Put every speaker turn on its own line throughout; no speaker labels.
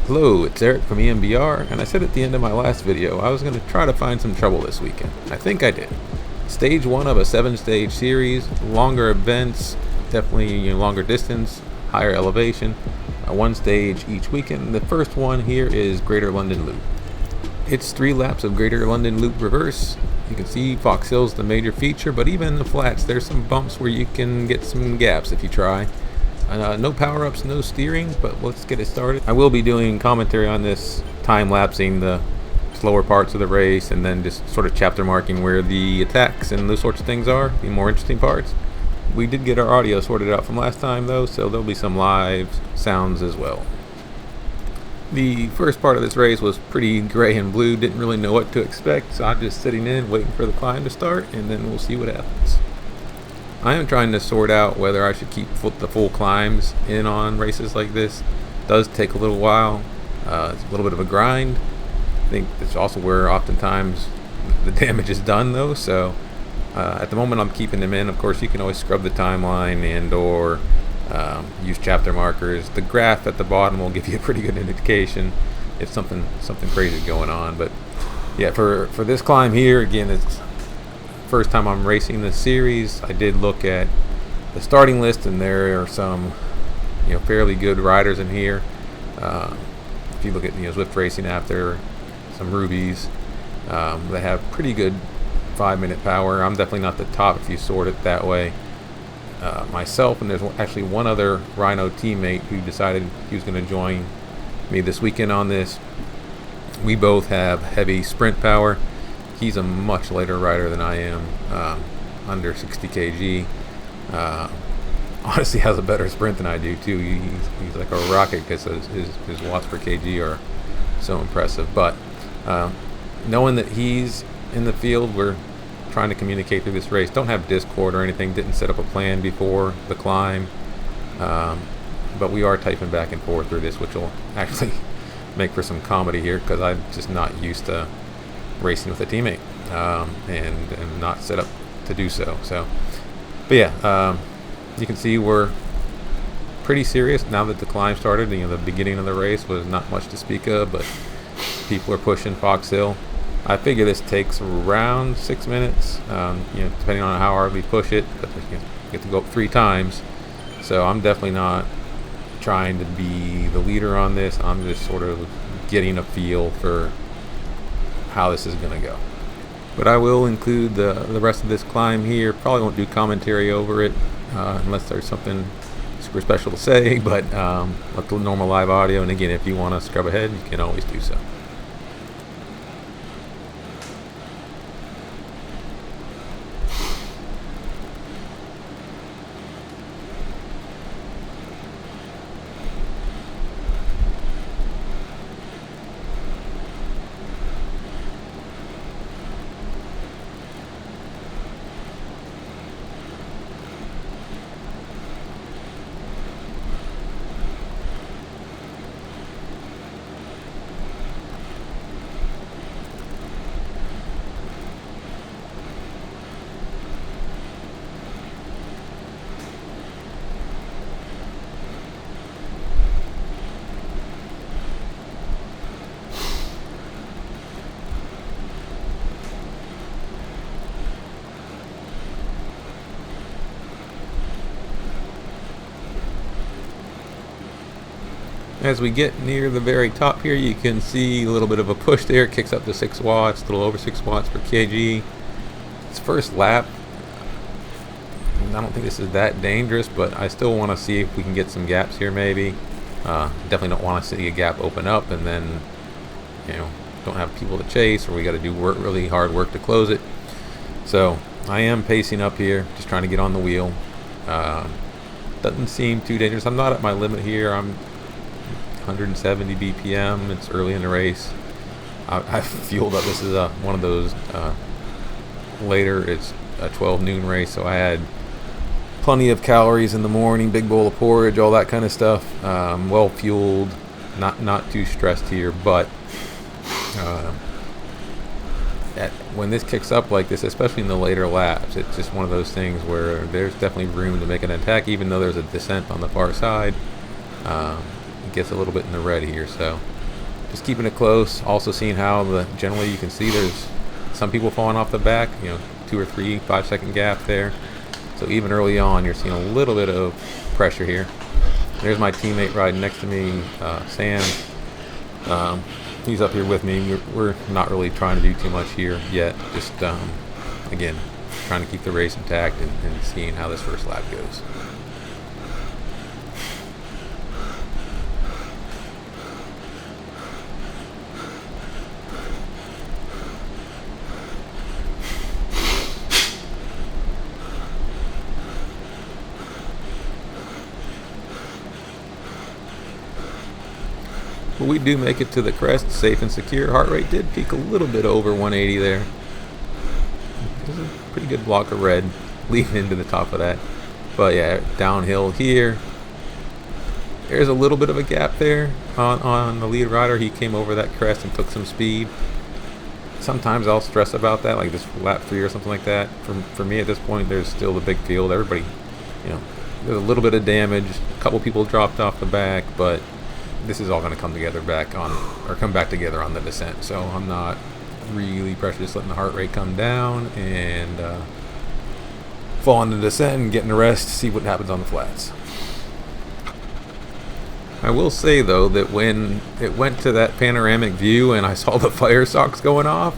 Hello, it's Eric from E.M.B.R, and I said at the end of my last video I was going to try to find some trouble this weekend. I think I did. Stage 1 of a 7-stage series, longer events, definitely longer distance, higher elevation, one stage each weekend. The first one here is Greater London Loop. It's 3 laps of Greater London Loop reverse. You can see Fox Hill's the major feature, but even in the flats there's some bumps where you can get some gaps if you try. No power-ups, no steering, but let's get it started. I will be doing commentary on this, time-lapsing the slower parts of the race and then just sort of chapter marking where the attacks and those sorts of things are, the more interesting parts. We did get our audio sorted out from last time though, so there'll be some live sounds as well. The first part of this race was pretty gray and blue, didn't really know what to expect, so I'm just sitting in waiting for the climb to start and then we'll see what happens. I am trying to sort out whether I should keep the full climbs in on races like this. It does take a little while. It's a little bit of a grind. I think that's also where oftentimes the damage is done though. So at the moment I'm keeping them in. Of course you can always scrub the timeline and or use chapter markers. The graph at the bottom will give you a pretty good indication if something crazy is going on. But yeah, for this climb here, again, it's first time I'm racing this series. I did look at the starting list and there are some fairly good riders in here. If you look at Zwift racing app, there are some rubies that have pretty good 5-minute power. I'm definitely not the top if you sort it that way. Myself, and there's actually one other Rhino teammate who decided he was going to join me this weekend on this. We both have heavy sprint power. He's a much lighter rider than I am, under 60 kg. Honestly has a better sprint than I do too. He's like a rocket because his watts per kg are so impressive. But knowing that he's in the field, we're trying to communicate through this race. Don't have Discord or anything, didn't set up a plan before the climb. But we are typing back and forth through this, which will actually make for some comedy here because I'm just not used to racing with a teammate and not set up to do so. But yeah, you can see we're pretty serious now that the climb started. The beginning of the race was not much to speak of, but people are pushing Fox Hill. I figure this takes around 6 minutes, depending on how hard we push it, but you get to go up 3 times. So I'm definitely not trying to be the leader on this. I'm just sort of getting a feel for how this is going to go. But I will include the rest of this climb here. Probably won't do commentary over it unless there's something super special to say, but let the normal live audio. And again, if you want to scrub ahead, you can always do so. As we get near the very top here, you can see a little bit of a push there. It kicks up to 6 watts, a little over 6 watts per kg. It's first lap. I don't think this is that dangerous, but I still want to see if we can get some gaps here maybe. Definitely don't want to see a gap open up and then, don't have people to chase, or we got to do really hard work to close it. So I am pacing up here, just trying to get on the wheel. Doesn't seem too dangerous. I'm not at my limit here. I'm 170 BPM. It's early in the race. I fueled up. This is one of those later. It's a 12 noon race, so I had plenty of calories in the morning, big bowl of porridge, all that kind of stuff. Well fueled, not too stressed here, but when this kicks up like this, especially in the later laps, it's just one of those things where there's definitely room to make an attack, even though there's a descent on the far side. it gets a little bit in the red here. So just keeping it close. Also seeing how generally you can see there's some people falling off the back, 2 or 3 5-second gap there. So even early on, you're seeing a little bit of pressure here. There's my teammate riding next to me, Sam. He's up here with me. We're not really trying to do too much here yet. Just, again, trying to keep the race intact and seeing how this first lap goes. But we do make it to the crest safe and secure. Heart rate did peak a little bit over 180 there. There's a pretty good block of red leading into the top of that. But yeah, downhill here. There's a little bit of a gap there on the lead rider. He came over that crest and took some speed. Sometimes I'll stress about that, like this lap 3 or something like that. For me at this point, there's still the big field. Everybody, there's a little bit of damage. A couple people dropped off the back, but this is all going to come back together on the descent. So I'm not really pressured, just letting the heart rate come down and fall on the descent and get in the rest, see what happens on the flats. I will say though that when it went to that panoramic view and I saw the fire socks going off,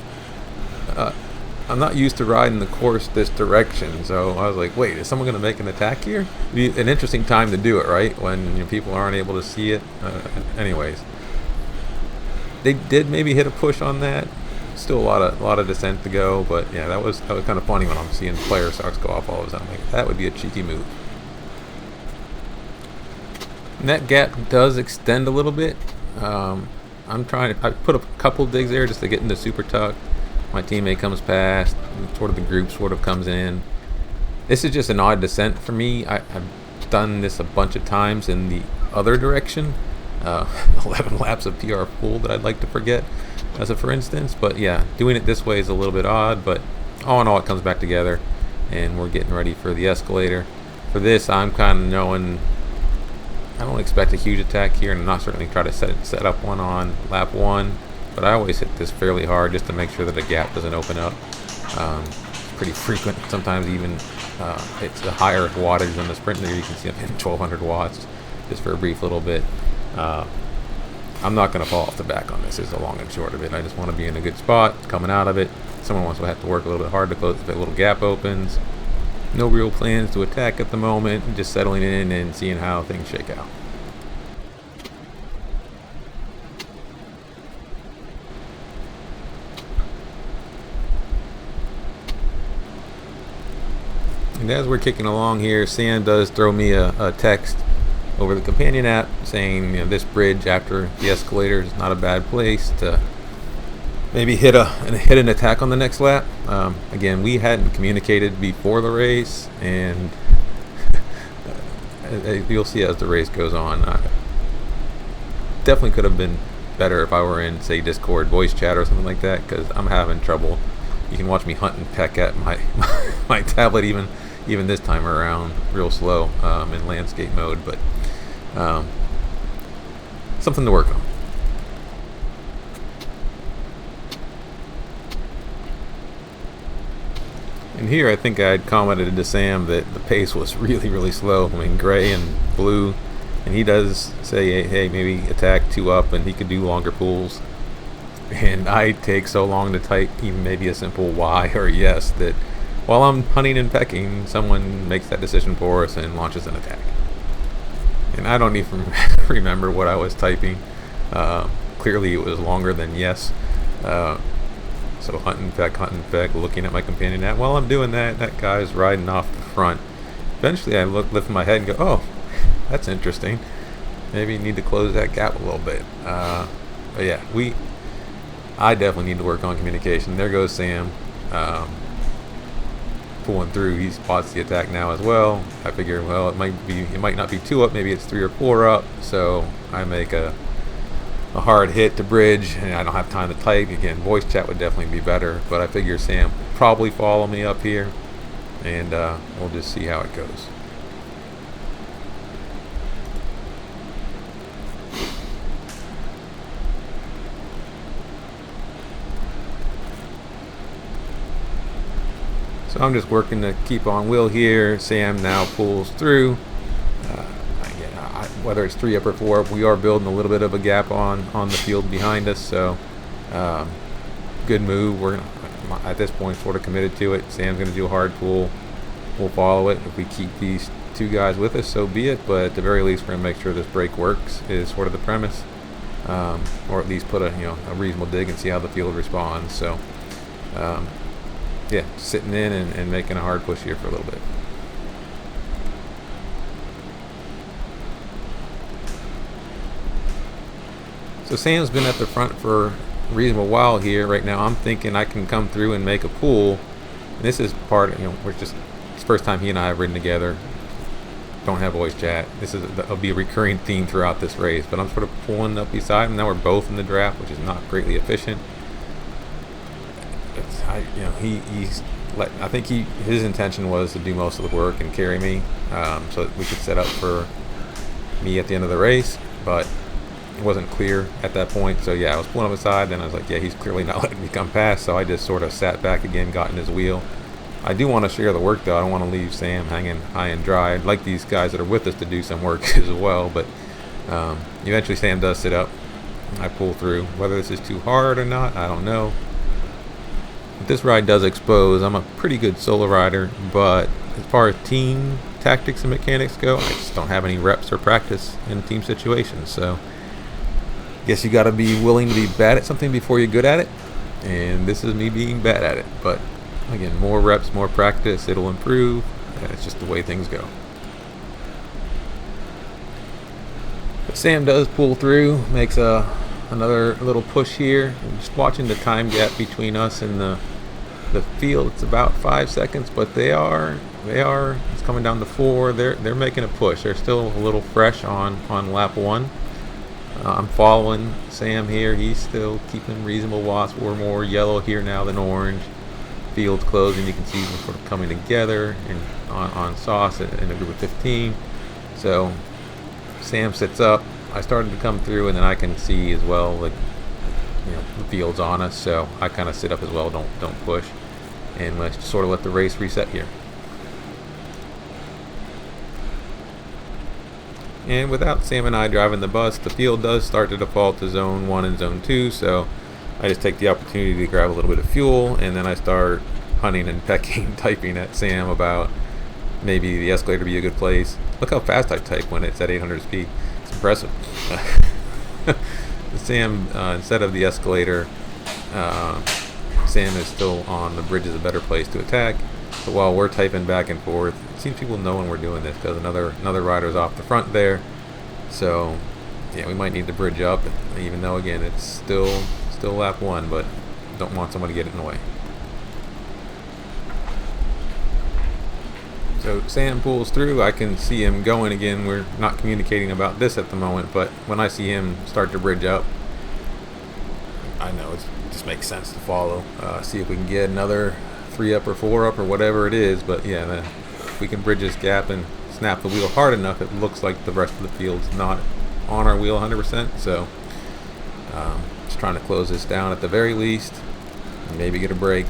I'm not used to riding the course this direction, so I was like, wait, is someone going to make an attack here? It'd be an interesting time to do it, right? When people aren't able to see it. Anyways, they did maybe hit a push on that. Still a lot of descent to go, but yeah, that was kind of funny when I'm seeing fire socks go off all of a sudden. I'm like, that would be a cheeky move. And that gap does extend a little bit. I put a couple digs there just to get into super tuck. My teammate comes past, sort of the group sort of comes in. This is just an odd descent for me. I've done this a bunch of times in the other direction. 11 laps of PR full that I'd like to forget, as a for instance. But yeah, doing it this way is a little bit odd, but all in all, it comes back together, and we're getting ready for the escalator. For this, I'm kind of knowing I don't expect a huge attack here, and I'm not certainly try to set up one on lap 1. But I always hit this fairly hard just to make sure that the gap doesn't open up. It's pretty frequent. Sometimes even it's a higher wattage than the sprint there. You can see I'm hitting 1200 watts just for a brief little bit. I'm not going to fall off the back on this is the long and short of it. I just want to be in a good spot coming out of it. Someone wants to have to work a little bit hard to close if that little gap opens. No real plans to attack at the moment. Just settling in and seeing how things shake out. And as we're kicking along here, Sam does throw me a text over the companion app saying, this bridge after the escalator is not a bad place to maybe hit an attack on the next lap. Again, we hadn't communicated before the race, and you'll see as the race goes on. Definitely could have been better if I were in, say, Discord voice chat or something like that, because I'm having trouble. You can watch me hunt and peck at my tablet even this time around real slow in landscape mode, but something to work on. And here I think I'd commented to Sam that the pace was really, really slow. I mean, gray and blue, and he does say, hey, maybe attack 2 up, and he could do longer pulls. And I take so long to type even maybe a simple Y or yes that while I'm hunting and pecking, someone makes that decision for us and launches an attack. And I don't even remember what I was typing. Clearly it was longer than yes. So hunt and peck, looking at my companion app. While I'm doing that, that guy's riding off the front. Eventually I lift my head and go, oh, that's interesting. Maybe you need to close that gap a little bit. But yeah, I definitely need to work on communication. There goes Sam. Pulling through. He spots the attack now as well. I figure, well, it might not be 2 up, maybe it's 3 or 4 up. So I make a hard hit to bridge, and I don't have time to type. Again, voice chat would definitely be better, but I figure Sam will probably follow me up here, and we'll just see how it goes. So I'm just working to keep on wheel here. Sam now pulls through. Whether it's 3 up or 4 up, we are building a little bit of a gap on the field behind us. So good move. We're at this point sort of committed to it. Sam's going to do a hard pull. We'll follow it. If we keep these 2 guys with us, so be it. But at the very least, we're going to make sure this brake works is sort of the premise, or at least put a reasonable dig and see how the field responds. So yeah, sitting in and making a hard push here for a little bit. So Sam's been at the front for a reasonable while here. Right now I'm thinking I can come through and make a pull. And this is part, we're just, it's the first time he and I have ridden together. Don't have voice chat. That'll be a recurring theme throughout this race. But I'm sort of pulling up beside him. Now we're both in the draft, which is not greatly efficient. I think his intention was to do most of the work and carry me, so that we could set up for me at the end of the race. But it wasn't clear at that point. So yeah, I was pulling him aside. Then I was like, yeah, he's clearly not letting me come past. So I just sort of sat back again, got in his wheel. I do want to share the work though. I don't want to leave Sam hanging high and dry. I'd like these guys that are with us to do some work as well. But eventually Sam does sit up. I pull through. Whether this is too hard or not, I don't know. But this ride does expose. I'm a pretty good solo rider, but as far as team tactics and mechanics go, I just don't have any reps or practice in team situations. So guess you got to be willing to be bad at something before you're good at it, and this is me being bad at it. But again, more reps, more practice, it'll improve. It's just the way things go. But Sam does pull through, makes another little push here. I'm just watching the time gap between us and the field. It's about 5 seconds, but they are it's coming down to 4. They're making a push. They're still a little fresh on lap 1. I'm following Sam here. He's still keeping reasonable watts. We're more yellow here now than orange. Field's closing. You can see them sort of coming together and on sauce in a group of 15. So Sam sits up. I started to come through, and then I can see as well, like, the field's on us. So I kind of sit up as well. Don't push, and let's sort of let the race reset here. And without Sam and I driving the bus, the field does start to default to zone 1 and zone 2. So I just take the opportunity to grab a little bit of fuel, and then I start hunting and pecking, typing at Sam about maybe the escalator be a good place. Look how fast I type when it's at 800 speed. It's impressive. Sam, instead of the escalator, Sam is still on the bridge is a better place to attack. But while we're typing back and forth, it seems people know when we're doing this because another rider's off the front there. So yeah, we might need to bridge up, even though again it's still lap 1, but don't want someone to get it in the way. So Sam pulls through. I can see him going again. We're not communicating about this at the moment, but when I see him start to bridge up, I know it just makes sense to follow. See if we can get another 3 up or 4 up or whatever it is. But yeah, if we can bridge this gap and snap the wheel hard enough, it looks like the rest of the field's not on our wheel 100%. So just trying to close this down at the very least, and maybe get a break.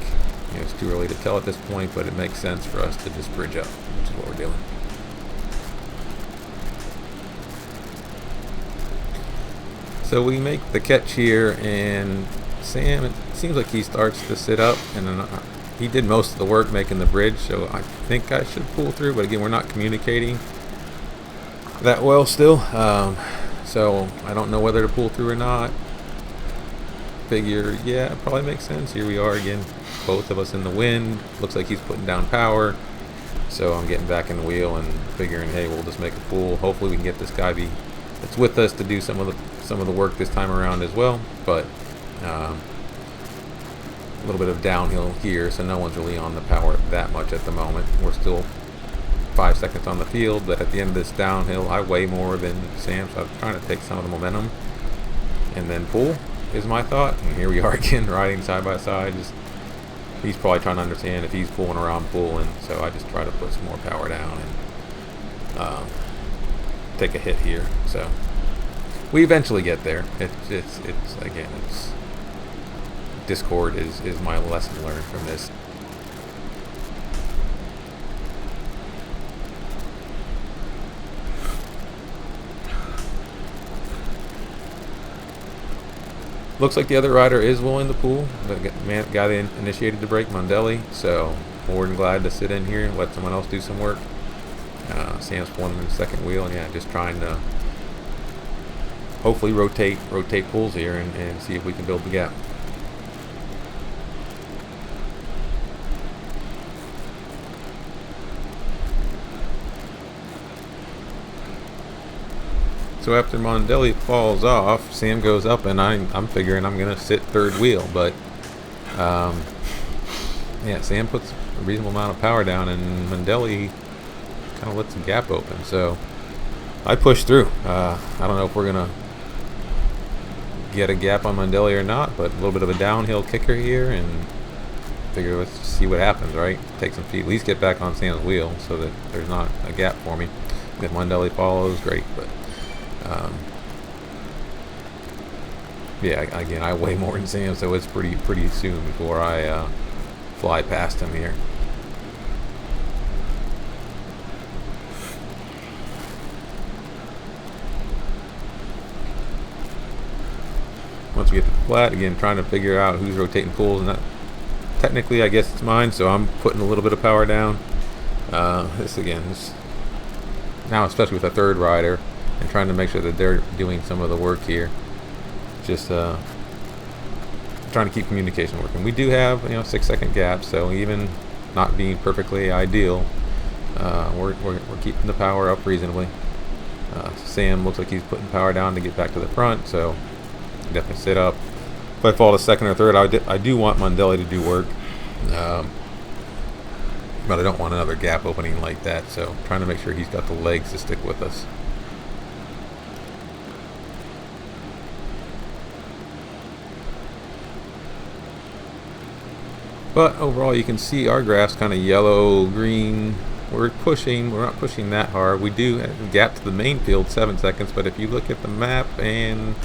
It's too early to tell at this point, but it makes sense for us to just bridge up, which is what we're doing. So we make the catch here, and Sam, it seems like he starts to sit up, and then he did most of the work making the bridge, so I think I should pull through, but again, we're not communicating that well still, so I don't know whether to pull through or not. Figure, yeah, it probably makes sense. Here we are again, both of us in the wind. Looks like he's putting down power, so I'm getting back in the wheel and figuring, hey, we'll just make a pull. Hopefully we can get this guy that's with us to do some of the work this time around as well. But a little bit of downhill here, so no one's really on the power that much at the moment. We're still 5 seconds on the field, but at the end of this downhill, I weigh more than Sam, so I'm trying to take some of the momentum and then pull is my thought. And here we are again, riding side by side. He's probably trying to understand if he's pulling or I'm pulling, so I just try to put some more power down and take a hit here. So we eventually get there. It's Discord is my lesson learned from this. Looks like the other rider is willing to pull. The guy that initiated the break, Mondelli. So more than glad to sit in here and let someone else do some work. Sam's pulling in the second wheel, and yeah, just trying to hopefully rotate pulls here and see if we can build the gap. So after Mondelli falls off, Sam goes up, and I'm figuring I'm gonna sit third wheel, but yeah, Sam puts a reasonable amount of power down, and Mondelli kind of lets the gap open. So I push through. I don't know if we're gonna get a gap on Mondelli or not, but a little bit of a downhill kicker here, and figure let's just see what happens, right? Take some feet, at least get back on Sam's wheel so that there's not a gap for me. If Mondelli follows, great, but yeah, again, I weigh more than Sam, so it's pretty soon before I fly past him here. Once we get to the flat, again, trying to figure out who's rotating pulls, and that technically, I guess it's mine, so I'm putting a little bit of power down. This now, especially with a third rider, and trying to make sure that they're doing some of the work here. Just trying to keep communication working. We do have 6-second gaps, so even not being perfectly ideal, we're keeping the power up reasonably. Sam looks like he's putting power down to get back to the front, so definitely sit up. If I fall to second or third, I do want Mondelli to do work, but I don't want another gap opening like that, so trying to make sure he's got the legs to stick with us. But overall, you can see our graph's kind of yellow, green. We're not pushing that hard. We do have a gap to the main field, 7 seconds, but if you look at the map and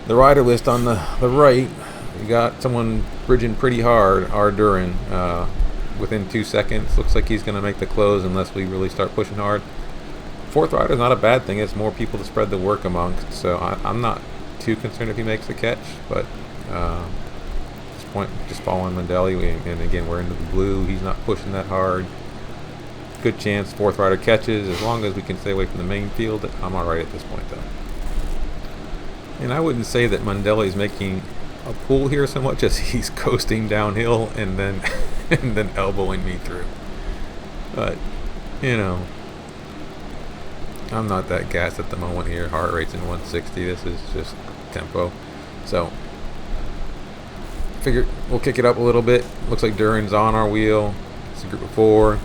the rider list on the right, you got someone bridging pretty hard, Duran, within 2 seconds. Looks like he's going to make the close unless we really start pushing hard. Fourth rider is not a bad thing. It's more people to spread the work amongst, so I'm not too concerned if he makes the catch, but point, just following Mondelli, and again, we're into the blue. He's not pushing that hard. Good chance fourth rider catches, as long as we can stay away from the main field. I'm alright at this point, though. And I wouldn't say that Mondelli's making a pull here so much as he's coasting downhill and then and then elbowing me through. But I'm not that gassed at the moment here. Heart rate's in 160. This is just tempo. So figure we'll kick it up a little bit. Looks like Duran's on our wheel. It's a group of 4.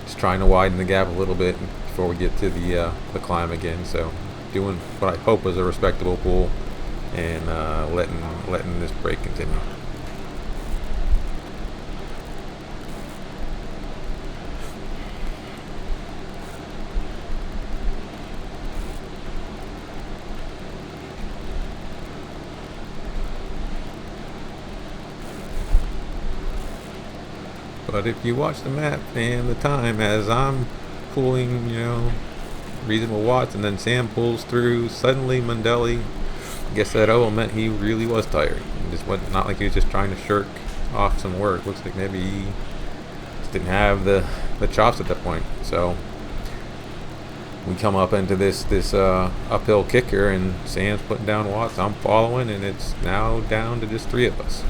Just trying to widen the gap a little bit before we get to the climb again. So doing what I hope was a respectable pull, and letting this break continue. But if you watch the map and the time as I'm pulling, reasonable watts, and then Sam pulls through, suddenly Mondelli, I guess that meant he really was tired. It just wasn't, not like he was just trying to shirk off some work. Looks like maybe he just didn't have the chops at that point. So we come up into this uphill kicker, and Sam's putting down watts. I'm following, and it's now down to just 3 of us.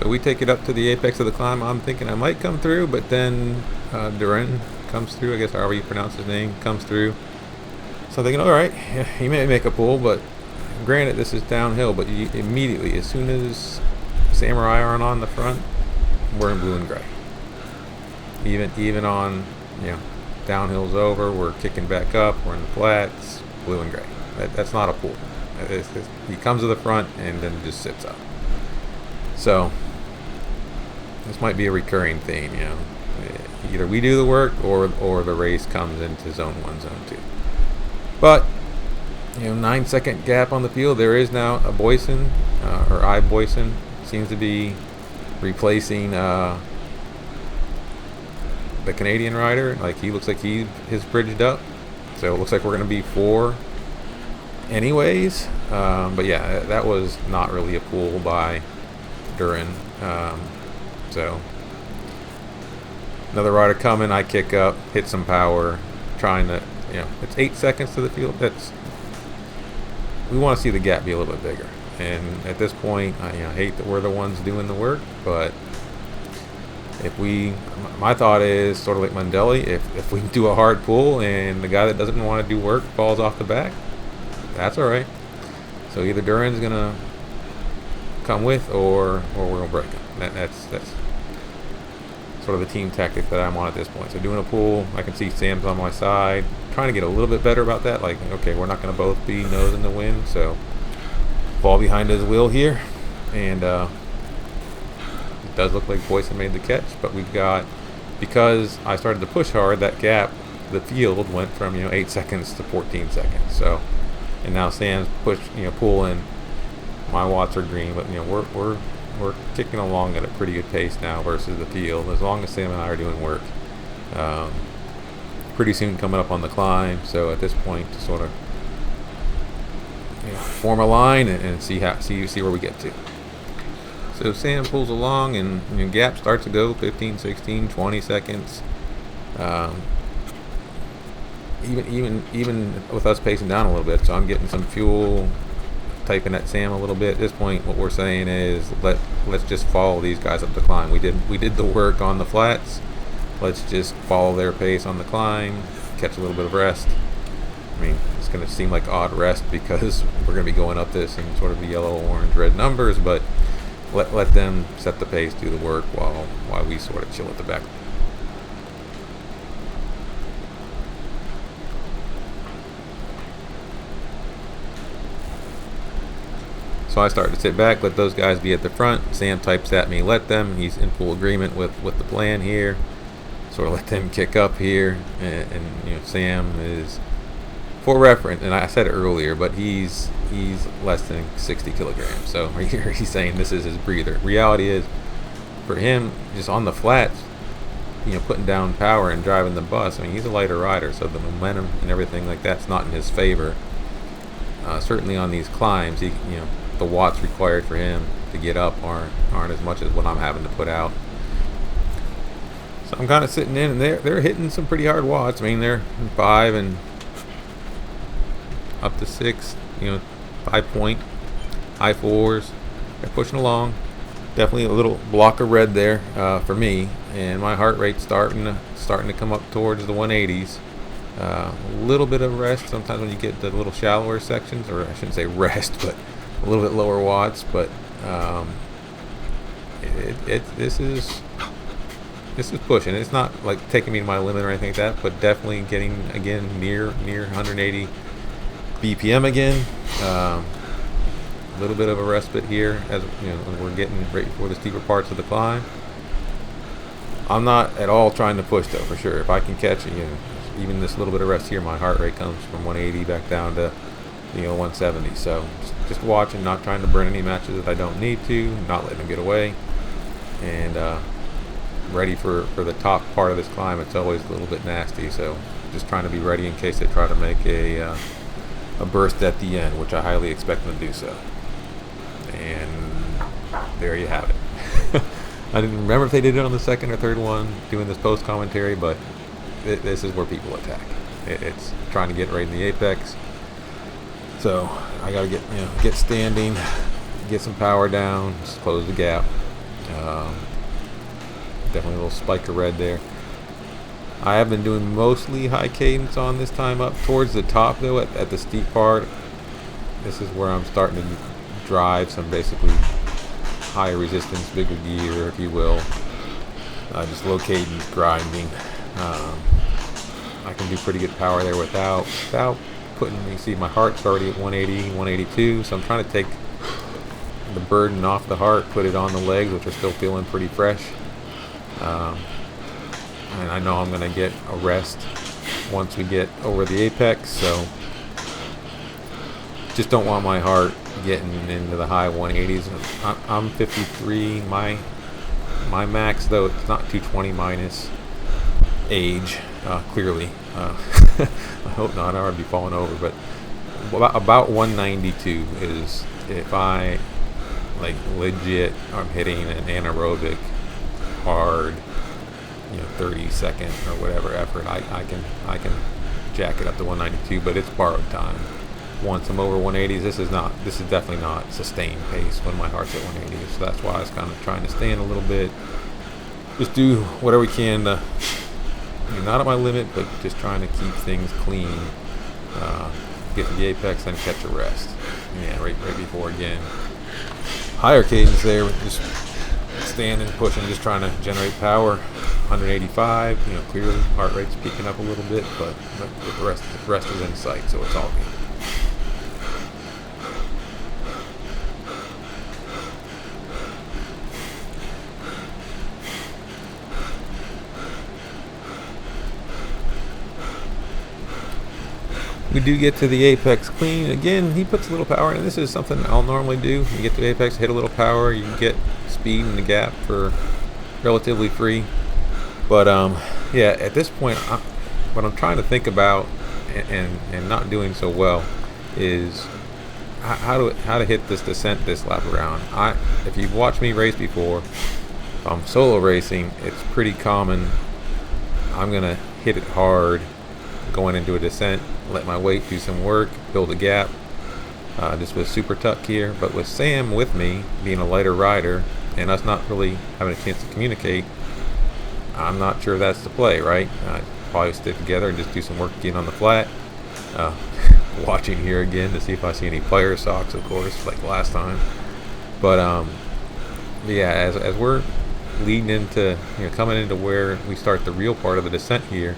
So we take it up to the apex of the climb. I'm thinking I might come through, but then Duran comes through, I guess however you pronounce his name, comes through. So I'm thinking, alright, yeah, he may make a pull, but granted this is downhill, but you, immediately, as soon as Samurai aren't on the front, we're in blue and gray. Even on, downhill's over, we're kicking back up, we're in the flats, blue and gray. That's not a pull. He comes to the front and then just sits up. So this might be a recurring theme, you know. Either we do the work or the race comes into zone 1, zone 2. But, you know, 9-second gap on the field. There is now a Boyson, or I Boyson, seems to be replacing the Canadian rider. Like, he looks like he is bridged up. So it looks like we're going to be 4 anyways. But yeah, that was not really a pull by Duran. So another rider coming, I kick up, hit some power, trying to, you know, it's 8 seconds to the field. We want to see the gap be a little bit bigger. And at this point, I hate that we're the ones doing the work, but my thought is sort of like Mondelli, if we do a hard pull and the guy that doesn't want to do work falls off the back, that's all right. So either Duran's gonna come with, or we're gonna break him. That's sort of the team tactic that I'm on at this point. So doing a pull, I can see Sam's on my side, trying to get a little bit better about that. Like, okay, we're not gonna both be nose in the wind, so fall behind his wheel here, and it does look like Boyson made the catch, but we've got, because I started to push hard, that gap, the field went from 8 seconds to 14 seconds. So, and now Sam's pulling. My watts are green, but we're kicking along at a pretty good pace now versus the field. As long as Sam and I are doing work, pretty soon coming up on the climb. So at this point, to sort of form a line and see where we get to. So Sam pulls along, and gap starts to go 15, 16, 20 seconds. Even with us pacing down a little bit, so I'm getting some fuel, typing at Sam a little bit. At this point, what we're saying is let's just follow these guys up the climb. We did the work on the flats. Let's just follow their pace on the climb, catch a little bit of rest. I mean, it's going to seem like odd rest because we're going to be going up this in sort of the yellow, orange, red numbers, but let them set the pace, do the work while we sort of chill at the back. So I start to sit back, let those guys be at the front. Sam types at me, let them. He's in full agreement with the plan here. Sort of let them kick up here, and Sam is, for reference, and I said it earlier, but he's less than 60 kilograms. So right here he's saying this is his breather. Reality is, for him, just on the flats, putting down power and driving the bus. I mean, he's a lighter rider, so the momentum and everything like that's not in his favor. Certainly on these climbs, the watts required for him to get up aren't as much as what I'm having to put out. So I'm kind of sitting in, and they're hitting some pretty hard watts. I mean, they're 5 and up to 6, 5-point, high 4s. They're pushing along. Definitely a little block of red there for me, and my heart rate's starting to come up towards the 180s. A little bit of rest sometimes when you get the little shallower sections, or I shouldn't say rest, but a little bit lower watts. But this is pushing. It's not like taking me to my limit or anything like that, but definitely getting again near 180 BPM again. A little bit of a respite here as we're getting ready for the steeper parts of the climb. I'm not at all trying to push though, for sure. If I can catch even this little bit of rest here, my heart rate comes from 180 back down to 170. So just watching, not trying to burn any matches that I don't need to, not letting them get away, and ready for the top part of this climb. It's always a little bit nasty, so just trying to be ready in case they try to make a burst at the end, which I highly expect them to do so. And there you have it. I didn't remember if they did it on the second or third one doing this post commentary, but this is where people attack. It's trying to get right in the apex. So I gotta get standing, get some power down, just close the gap. Definitely a little spike of red there. I have been doing mostly high cadence on this time up towards the top though. At the steep part, this is where I'm starting to drive some basically higher resistance, bigger gear, if you will. Just low cadence grinding. I can do pretty good power there without you see my heart's already at 180, 182, so I'm trying to take the burden off the heart, put it on the legs, which are still feeling pretty fresh. And I know I'm going to get a rest once we get over the apex, so just don't want my heart getting into the high 180s. I'm 53. My max, though, it's not 220 minus age, clearly. I hope not. I would be falling over, but about 192 is if I like legit I'm hitting an anaerobic hard, 30-second or whatever effort. I can jack it up to 192, but it's borrowed time. Once I'm over 180s, this is definitely not sustained pace when my heart's at 180. So that's why I was kind of trying to stand a little bit, just do whatever we can to, not at my limit, but just trying to keep things clean, get to the apex, then catch a rest. Yeah, right before again. Higher cadence there, with just standing, pushing, just trying to generate power. 185, clearly heart rate's peaking up a little bit, but the rest is in sight, so it's all good. We do get to the apex clean. Again, he puts a little power in, and this is something I'll normally do. You get to the apex, hit a little power, you can get speed in the gap for relatively free. But yeah, at this point, what I'm trying to think about and not doing so well is how to hit this descent this lap around. If you've watched me race before, if I'm solo racing, it's pretty common. I'm gonna hit it hard going into a descent, let my weight do some work, build a gap. Just with super tuck here, but with Sam with me being a lighter rider and us not really having a chance to communicate, I'm not sure that's the play, right? Probably stick together and just do some work getting on the flat. Watching here again to see if I see any player socks, of course, like last time. But yeah, as we're leading into, coming into where we start the real part of the descent here,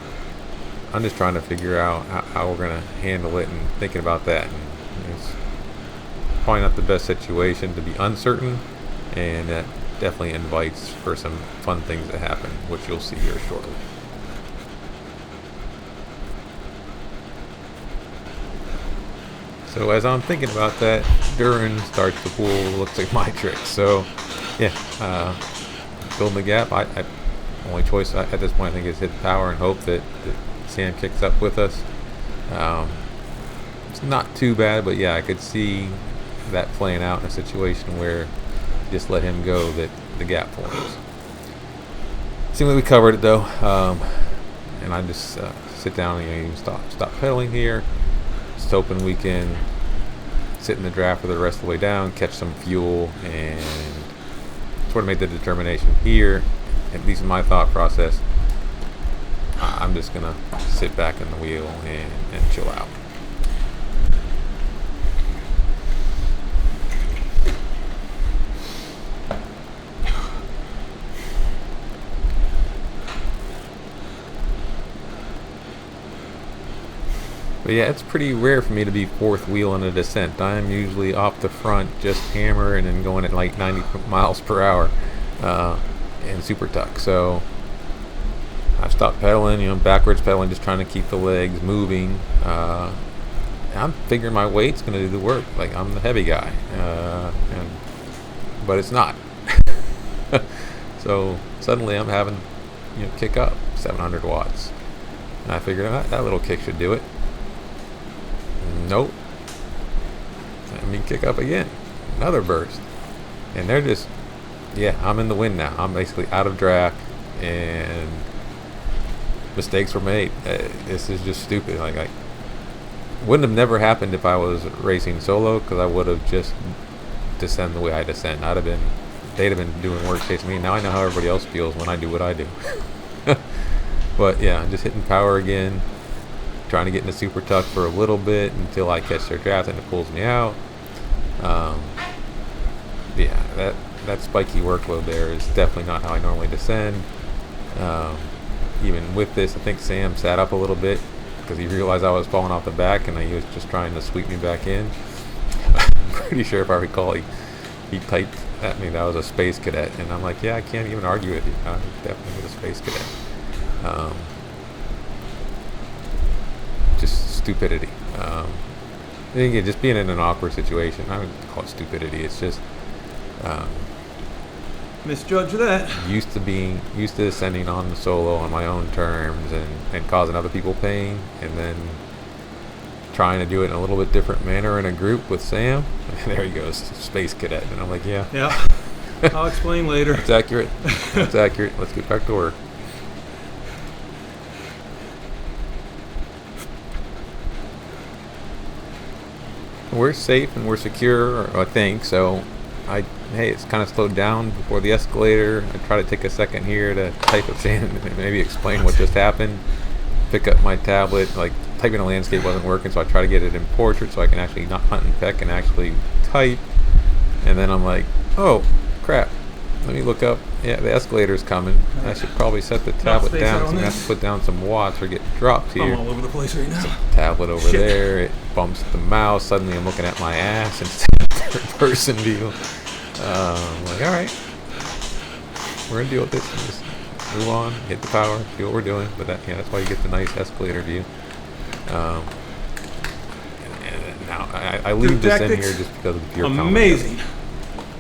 I'm just trying to figure out how we're going to handle it and thinking about that. And it's probably not the best situation to be uncertain, and that definitely invites for some fun things to happen, which you'll see here shortly. So as I'm thinking about that, Duran starts to pull, looks like my trick. So yeah, building the gap. Only choice at this point I think is hit power and hope that Sam kicks up with us. It's not too bad, but yeah, I could see that playing out in a situation where just let him go, that the gap forms. Seems like we covered it though, and I just sit down and even stop pedaling here. Just hoping we can sit in the draft for the rest of the way down, catch some fuel, and sort of make the determination here. At least in my thought process, I'm just gonna sit back in the wheel and chill out. But yeah, it's pretty rare for me to be fourth wheel in a descent. I am usually off the front, just hammering and going at like 90 miles per hour in super tuck. So I've stopped pedaling, backwards pedaling, just trying to keep the legs moving. I'm figuring my weight's going to do the work. Like, I'm the heavy guy, but it's not. So suddenly I'm having, kick up 700 watts. And I figured that little kick should do it. Nope. Let me kick up again. Another burst. And they're just, yeah, I'm in the wind now. I'm basically out of draft, and mistakes were made. This is just stupid. Like, I wouldn't have never happened if I was racing solo, because I would have just descended the way I descend. They'd have been doing work chasing me. Now I know how everybody else feels when I do what I do. But yeah, I'm just hitting power again, trying to get into super tuck for a little bit until I catch their draft and it pulls me out. Yeah, that spiky workload there is definitely not how I normally descend. Even with this, I think Sam sat up a little bit because he realized I was falling off the back and he was just trying to sweep me back in. I'm pretty sure if I recall, he typed at me that I was a space cadet, and I'm like, yeah, I can't even argue with you. I'm definitely a space cadet. Just stupidity. I think just being in an awkward situation, I wouldn't call it stupidity. It's just
misjudge that.
Used to ascending on the solo on my own terms and causing other people pain, and then trying to do it in a little bit different manner in a group with Sam. And there he goes, space cadet, and I'm like, yeah.
I'll explain later.
It's accurate. It's accurate. Let's get back to work. We're safe and we're secure, I think. So, hey, it's kind of slowed down before the escalator. I try to take a second here to type up Sam and maybe explain what just happened. Pick up my tablet. Like, typing a landscape wasn't working, so I try to get it in portrait so I can actually not hunt and peck and actually type. And then I'm like, oh crap, let me look up. Yeah, the escalator's coming. I should probably set the tablet down. So I have to put down some watts or get dropped here.
I'm all over the place right now.
Tablet over there. It bumps the mouse. Suddenly I'm looking at my ass instead of third person view. I'm like, all right, we're gonna deal with this. Just move on, hit the power, see what we're doing. But that's why you get the nice escalator view. And now I leave this in here just because of the pure
amazing.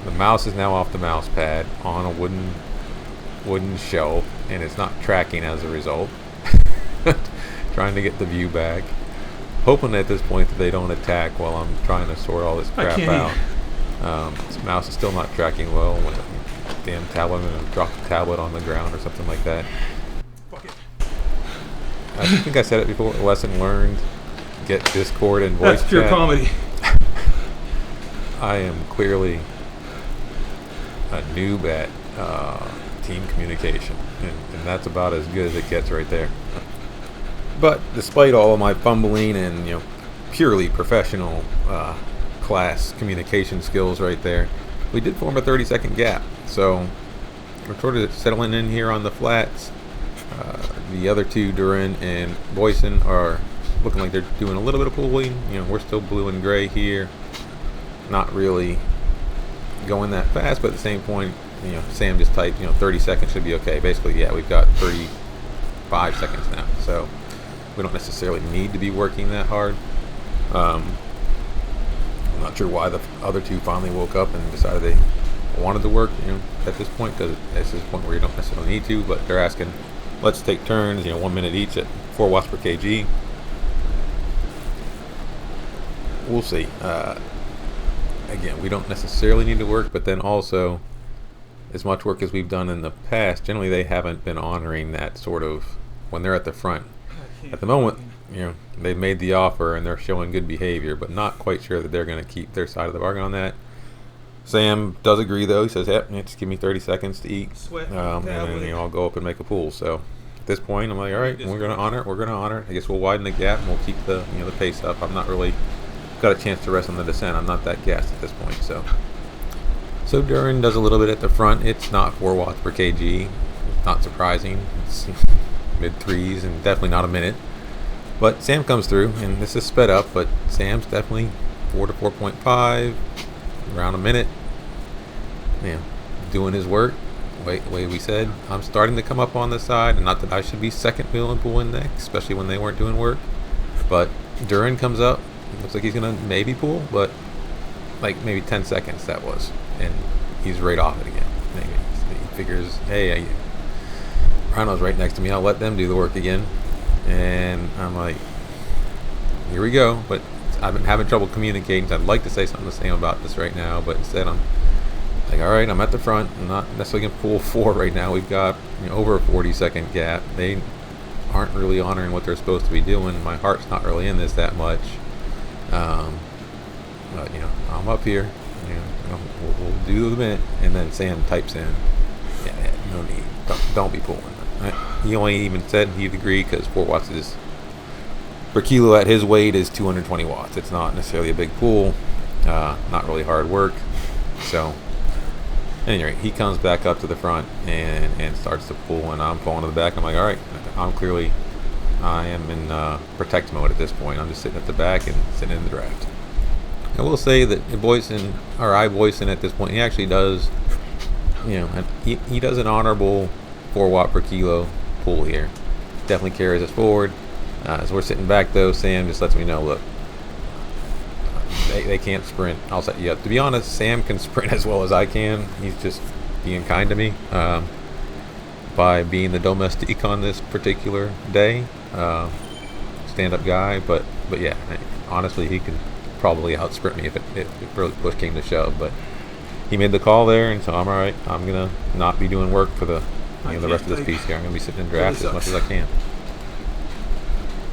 The mouse is now off the mouse pad on a wooden shelf, and it's not tracking as a result. Trying to get the view back, hoping at this point that they don't attack while I'm trying to sort all this crap out. This mouse is still not tracking well. When damn tablet, I'm gonna drop the tablet on the ground or something like that.
Fuck it.
I think I said it before. Lesson learned: get Discord and voice chat.
That's pure comedy.
I am clearly a noob at team communication, and that's about as good as it gets right there. But despite all of my fumbling and purely professional class communication skills right there, we did form a 30-second gap. So we're sort of settling in here on the flats. The other two, Duran and Boyson, are looking like they're doing a little bit of pulling. We're still blue and gray here, not really going that fast, but at the same point, Sam just typed 30 seconds should be okay. Basically, yeah, we've got 35 seconds now, so we don't necessarily need to be working that hard. I'm not sure why the other two finally woke up and decided they wanted to work at this point, because this is a point where you don't necessarily need to, but they're asking, let's take turns, 1 minute each at 4 watts per kg. We'll see. Again, we don't necessarily need to work, but then also, as much work as we've done in the past, generally they haven't been honoring that sort of, when they're at the front. At the moment, they've made the offer and they're showing good behavior, but not quite sure that they're going to keep their side of the bargain on that. Sam does agree, though. He says, yep, just give me 30 seconds to eat, and then I'll go up and make a pool. So at this point, I'm like, all right, we're going to honor it. We're going to honor it. I guess we'll widen the gap and we'll keep the the pace up. I'm not really got a chance to rest on the descent. I'm not that gassed at this point. So Duran does a little bit at the front. It's not 4 watts per kg. Not surprising. It's mid threes and definitely not a minute. But Sam comes through, and this is sped up, but Sam's definitely 4 to 4.5, around a minute. Doing his work. Way we said, I'm starting to come up on the side, and not that I should be second wheel and pulling next, especially when they weren't doing work. But Duran comes up. Looks like he's gonna maybe pull, but like maybe 10 seconds that was, and he's right off it again. Maybe he figures, hey, Rhino's right next to me. I'll let them do the work again. And I'm like, here we go. But I've been having trouble communicating. So I'd like to say something to Sam about this right now, but instead I'm like, all right, I'm at the front. I'm not necessarily gonna pull 4 right now. We've got over a 40-second gap. They aren't really honoring what they're supposed to be doing. My heart's not really in this that much. But I'm up here. We'll do the minute, and then Sam types in, yeah, no need. Don't be pulling. He only even said he'd agree because 4 watts is per kilo at his weight is 220 watts. It's not necessarily a big pool. Not really hard work. So anyway, he comes back up to the front and starts to pull, and I'm pulling to the back. I'm like, all right, I'm clearly I am in protect mode at this point. I'm just sitting at the back and sitting in the draft. I will say that I Boyson at this point, he actually does, he does an honorable 4 watt per kilo pull here. Definitely carries us forward. As we're sitting back though, Sam just lets me know, look, they can't sprint. I'll set you up. To be honest, Sam can sprint as well as I can. He's just being kind to me by being the domestique on this particular day. Stand-up guy, but yeah, honestly, he can probably out sprint me if it really push came to shove. But he made the call there, and so I'm all right. I'm gonna not be doing work for the rest of this piece here. I'm gonna be sitting in draft as much as I can.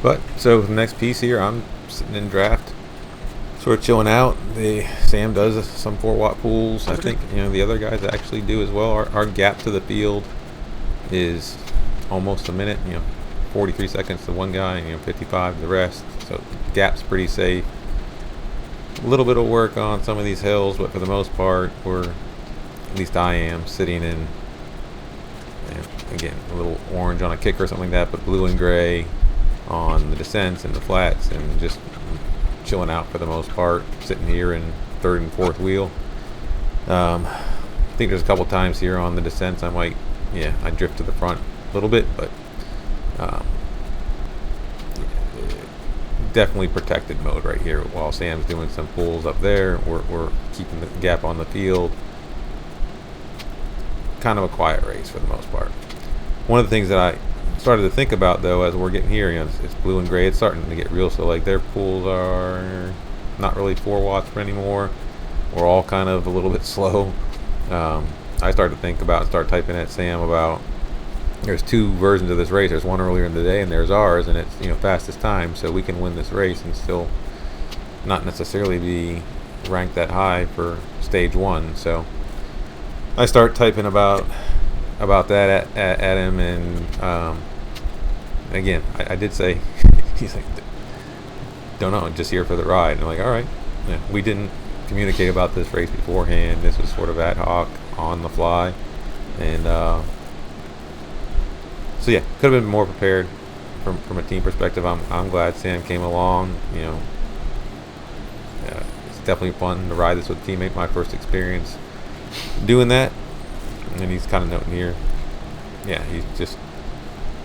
But so the next piece here, I'm sitting in draft, sort of chilling out. Sam does some 4 watt pulls. I think the other guys actually do as well. Our gap to the field is almost a minute. 43 seconds to one guy, and 55 to the rest. So gap's pretty safe. A little bit of work on some of these hills, but for the most part, at least I am sitting in, again, a little orange on a kicker or something like that, but blue and gray on the descents and the flats, and just chilling out for the most part, sitting here in 3rd and 4th wheel. I think there's a couple times here on the descents I drift to the front a little bit, but definitely protected mode right here. While Sam's doing some pulls up there, we're keeping the gap on the field. Kind of a quiet race for the most part. One of the things that I started to think about though, as we're getting here, it's blue and gray. It's starting to get real. So like their pulls are not really 4 watts anymore. We're all kind of a little bit slow. I started to start typing at Sam about, there's 2 versions of this race. There's one earlier in the day, and there's ours, and it's fastest time, so we can win this race and still not necessarily be ranked that high for stage 1. So I start typing about that at him, and again, I did say, he's like, don't know, just here for the ride. And I'm like, all right. Yeah, we didn't communicate about this race beforehand. This was sort of ad hoc, on the fly, and so yeah, could have been more prepared from a team perspective. I'm glad Sam came along. It's definitely fun to ride this with a teammate. My first experience doing that, and he's kind of noting here, yeah, he's just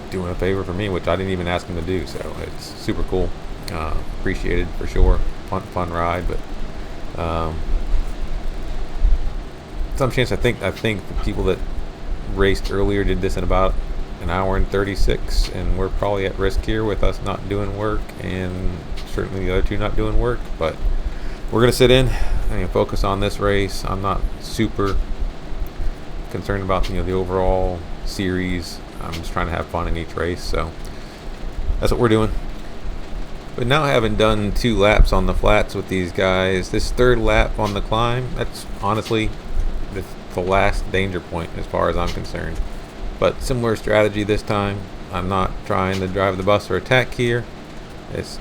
doing a favor for me, which I didn't even ask him to do. So it's super cool, appreciated for sure. Fun ride, but some chance I think the people that raced earlier did this in about an hour and 36, and we're probably at risk here with us not doing work, and certainly the other 2 not doing work. But we're gonna sit in and focus on this race. I'm not super concerned about the overall series. I'm just trying to have fun in each race, so that's what we're doing. But now, having done 2 laps on the flats with these guys, this 3rd lap on the climb, that's honestly the last danger point as far as I'm concerned. But similar strategy this time. I'm not trying to drive the bus or attack here. It's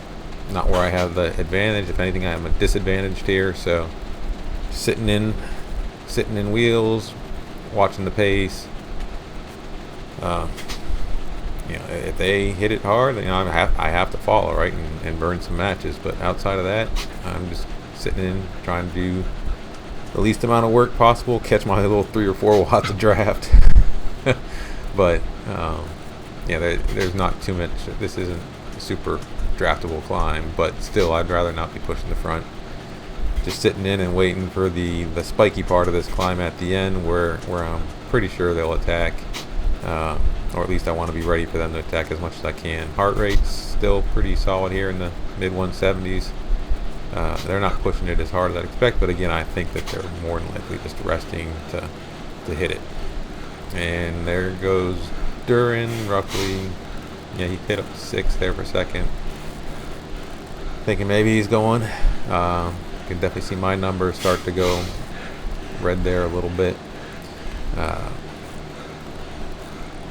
not where I have the advantage. If anything, I'm disadvantaged here. So sitting in wheels, watching the pace. If they hit it hard, I have to follow, right, and burn some matches. But outside of that, I'm just sitting in, trying to do the least amount of work possible, catch my little 3 or 4 watts of draft. But there's not too much. This isn't a super draftable climb, but still, I'd rather not be pushing the front. Just sitting in and waiting for the spiky part of this climb at the end, where I'm pretty sure they'll attack, or at least I want to be ready for them to attack as much as I can. Heart rate's still pretty solid here in the mid 170s. They're not pushing it as hard as I'd expect, but again, I think that they're more than likely just resting to hit it. And there goes Duran, roughly. Yeah, he hit up 6 there for a second. Thinking maybe he's going. You can definitely see my numbers start to go red there a little bit.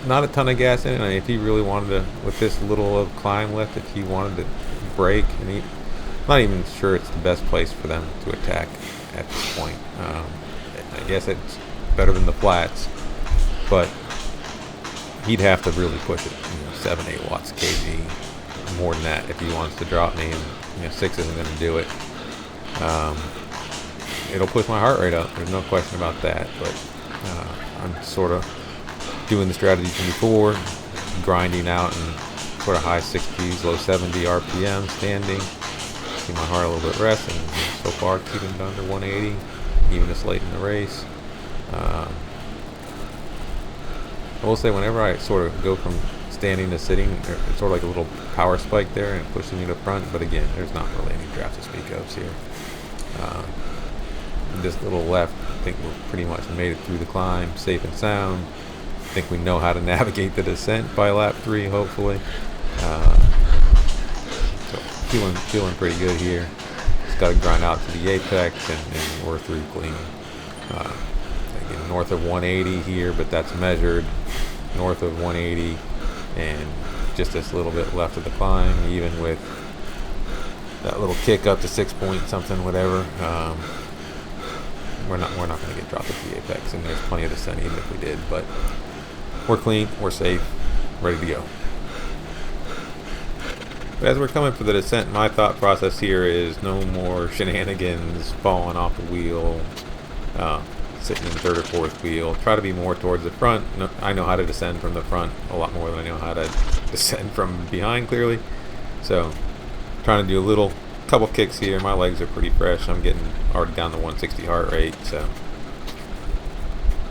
Not a ton of gas in it. I mean, if he really wanted to, with this little of climb left, if he wanted to brake, and I'm not even sure it's the best place for them to attack at this point. I guess it's better than the flats, but he'd have to really push it, 7-8 watts kg more than that if he wants to drop me, and 6 isn't going to do it. It'll push my heart rate up, there's no question about that, but I'm sort of doing the strategy from before, grinding out in sort of high 60s, low 70 RPM, standing, keep my heart a little bit rest, and so far keeping it under 180, even this late in the race. I will say whenever I sort of go from standing to sitting, it's sort of like a little power spike there and pushing me to front, but again, there's not really any draft to speak of here. This little left, I think we're pretty much made it through the climb, safe and sound. I think we know how to navigate the descent by lap 3, hopefully. So feeling pretty good here. Just got to grind out to the apex, and we're through clean. Again, north of 180 here, but that's measured. North of 180, and just this little bit left of the climb, even with that little kick up to 6 point something, whatever. We're not going to get dropped at the apex, and there's plenty of descent even if we did. But we're clean, we're safe, ready to go. But as we're coming for the descent, my thought process here is no more shenanigans, falling off the wheel, sitting in the third or fourth wheel. Try to be more towards the front. I know how to descend from the front a lot more than I know how to descend from behind, clearly. So trying to do a couple kicks here. My legs are pretty fresh. I'm getting already down to 160 heart rate, so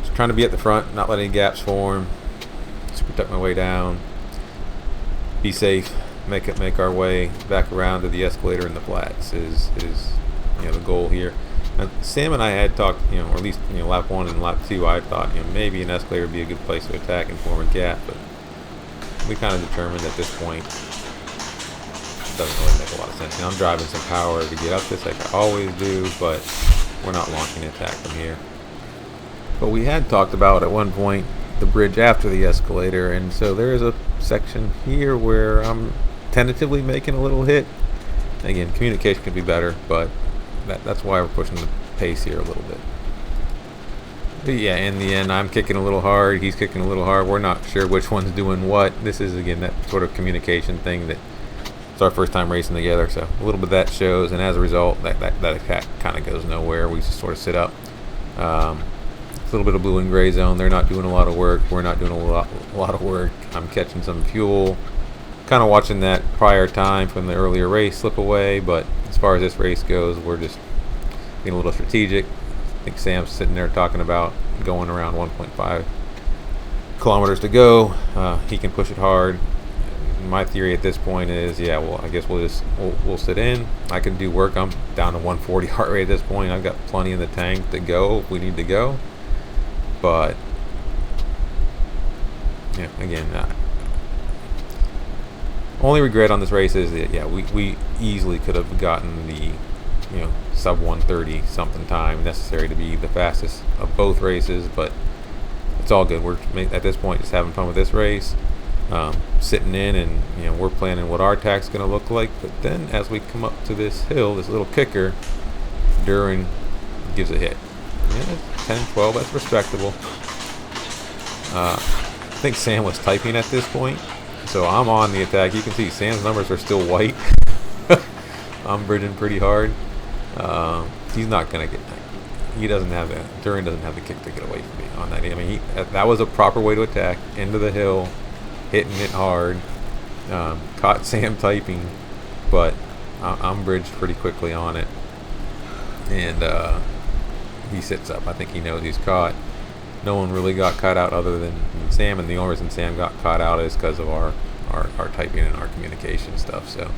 just trying to be at the front, not let any gaps form, just protect my way down, be safe, make our way back around to the escalator in the flats is the goal here. And Sam and I had talked, or at least lap 1 and lap 2, I thought maybe an escalator would be a good place to attack and form a gap, but we kind of determined at this point it doesn't really make a lot of sense. I'm driving some power to get up this like I always do, but we're not launching an attack from here. But we had talked about at one point the bridge after the escalator, and so there is a section here where I'm tentatively making a little hit. Again, communication could be better, but that's why we're pushing the pace here a little bit. But yeah, in the end, I'm kicking a little hard, he's kicking a little hard. We're not sure which one's doing what. This is, again, that sort of communication thing that it's our first time racing together, so a little bit of that shows, and as a result, that attack kind of goes nowhere. We just sort of sit up. It's a little bit of blue and gray zone. They're not doing a lot of work. We're not doing a lot of work. I'm catching some fuel. Kind of watching that prior time from the earlier race slip away, but as far as this race goes, we're just being a little strategic. I think Sam's sitting there talking about going around 1.5 kilometers to go. He can push it hard. My theory at this point is, I guess we'll sit in. I can do work. I'm down to 140 heart rate at this point. I've got plenty in the tank to go if we need to go. But again, only regret on this race is that we easily could have gotten the sub 130 something time necessary to be the fastest of both races, but it's all good. We're at this point just having fun with this race, sitting in, and we're planning what our attack's going to look like. But then as we come up to this hill, this little kicker, Duran gives a hit. 10, 12, that's respectable. I think Sam was typing at this point, so I'm on the attack. You can see Sam's numbers are still white. I'm bridging pretty hard. He's not gonna get. He doesn't have that. Duran doesn't have the kick to get away from me on that. I mean, that was a proper way to attack into the hill, hitting it hard. Caught Sam typing, but I'm bridged pretty quickly on it, and he sits up. I think he knows he's caught. No one really got caught out other than Sam, and the only reason Sam got caught out is because of our typing and our communication stuff. So,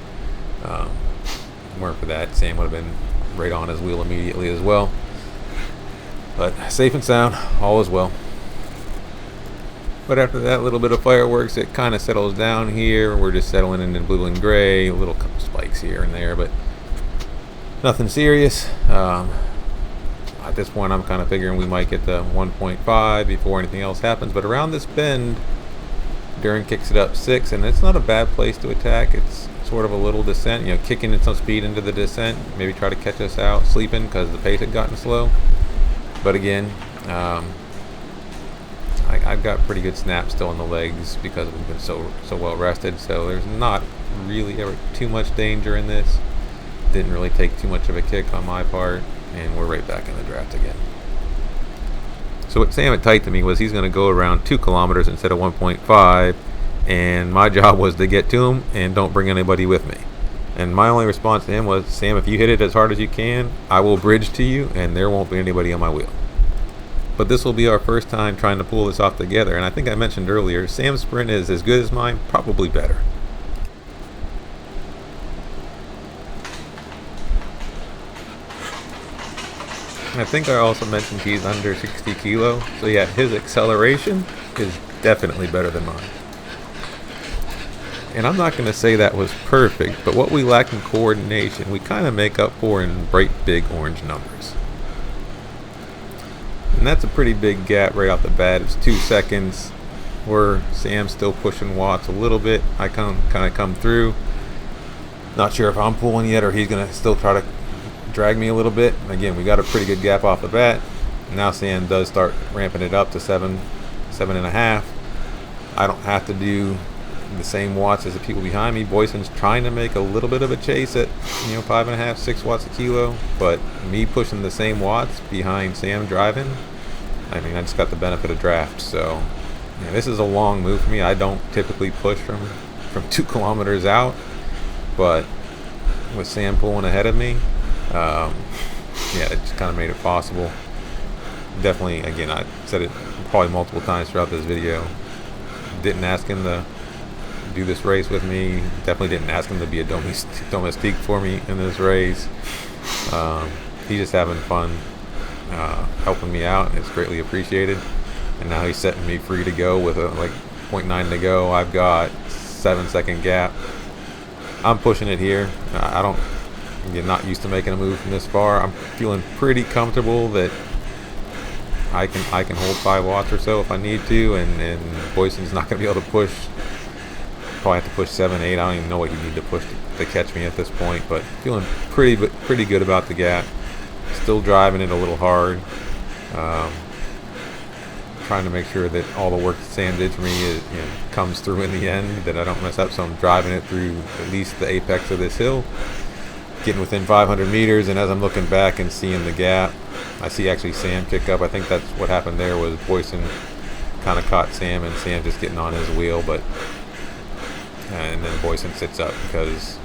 if it weren't for that, Sam would have been right on his wheel immediately as well. But safe and sound, all is well. But after that little bit of fireworks, it kind of settles down here. We're just settling into blue and gray, a little couple spikes here and there, but nothing serious. At this point, I'm kind of figuring we might get to 1.5 before anything else happens. But around this bend, Duran kicks it up 6, and it's not a bad place to attack. It's sort of a little descent, kicking in some speed into the descent. Maybe try to catch us out sleeping because the pace had gotten slow. But again, I've got pretty good snap still in the legs because we've been so well rested. So there's not really ever too much danger in this. Didn't really take too much of a kick on my part, and we're right back in the draft again. So what Sam had typed to me was he's going to go around 2 kilometers instead of 1.5, and my job was to get to him and don't bring anybody with me. And my only response to him was, Sam, if you hit it as hard as you can, I will bridge to you and there won't be anybody on my wheel. But this will be our first time trying to pull this off together, and I think I mentioned earlier, Sam's sprint is as good as mine, probably better. I think I also mentioned he's under 60 kilo, so yeah, his acceleration is definitely better than mine. And I'm not going to say that was perfect, but what we lack in coordination, we kind of make up for in bright big orange numbers. And that's a pretty big gap right off the bat. It's 2 seconds where Sam's still pushing Watts a little bit. I kind of come through. Not sure if I'm pulling yet or he's going to still try to drag me a little bit. And again, we got a pretty good gap off the bat. Now Sam does start ramping it up to 7.5. I don't have to do the same watts as the people behind me. Boyson's trying to make a little bit of a chase at 5.5, 6 watts a kilo, but me pushing the same watts behind Sam driving, I mean, I just got the benefit of draft. So this is a long move for me. I don't typically push from 2 kilometers out, but with Sam pulling ahead of me, it just kind of made it possible. Definitely, again, I said it probably multiple times throughout this video, didn't ask him to do this race with me. Definitely didn't ask him to be a domestique for me in this race. He's just having fun, helping me out, and it's greatly appreciated. And now he's setting me free to go with a 0.9 to go. I've got 7-second gap. I'm pushing it here. I'm not used to making a move from this far. I'm feeling pretty comfortable that I can hold 5 watts or so if I need to, and Boyson's not going to be able to push. Probably have to push 7, 8. I don't even know what you need to push to catch me at this point, but feeling pretty good about the gap. Still driving it a little hard. Trying to make sure that all the work that Sam did for me comes through in the end, that I don't mess up. So I'm driving it through at least the apex of this hill, getting within 500 meters, and as I'm looking back and seeing the gap, I see actually Sam kick up. I think that's what happened there, was Boyson kind of caught Sam, and Sam just getting on his wheel, and then Boyson sits up because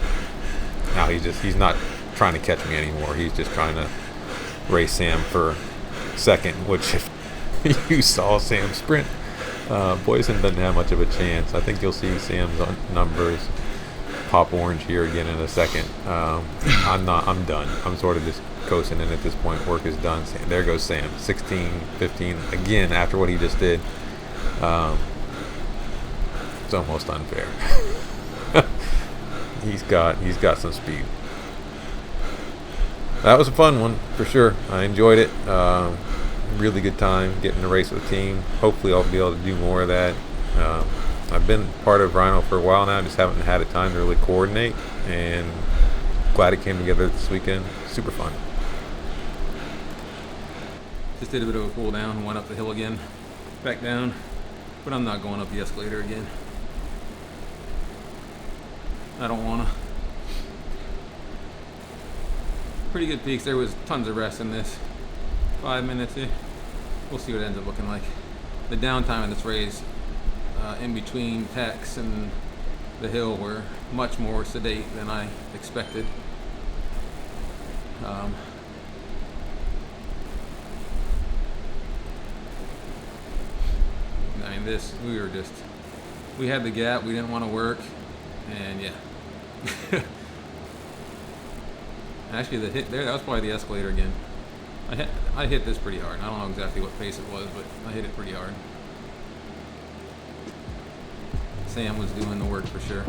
now he's not trying to catch me anymore. He's just trying to race Sam for second, which if you saw Sam sprint, Boyson doesn't have much of a chance. I think you'll see Sam's numbers pop orange here again in a second. I'm done. I'm sort of just coasting in at this point. Work is done. There goes Sam, 16, 15 again after what he just did. It's almost unfair. He's got some speed. That was a fun one for sure. I enjoyed it. Really good time getting to race with the team. Hopefully I'll be able to do more of that. I've been part of Rhino for a while now, just haven't had a time to really coordinate, and glad it came together this weekend. Super fun. Just did a bit of a cool down, went up the hill again, back down, but I'm not going up the escalator again. I don't wanna. Pretty good peaks. There was tons of rest in this. 5 minutes. We'll see what it ends up looking like. The downtime in this race, in between Tex and the hill, were much more sedate than I expected. I mean, we had the gap, we didn't want to work, and yeah. Actually, the hit there, that was probably the escalator again. I hit this pretty hard. I don't know exactly what pace it was, but I hit it pretty hard. Sam was doing the work for sure.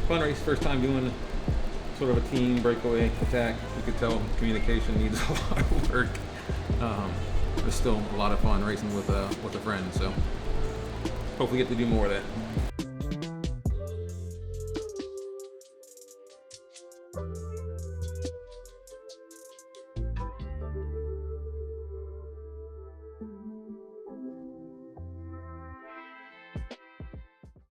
Fun race, first time doing sort of a team breakaway attack. You could tell communication needs a lot of work. But still a lot of fun racing with a friend, so hopefully get to do more of that.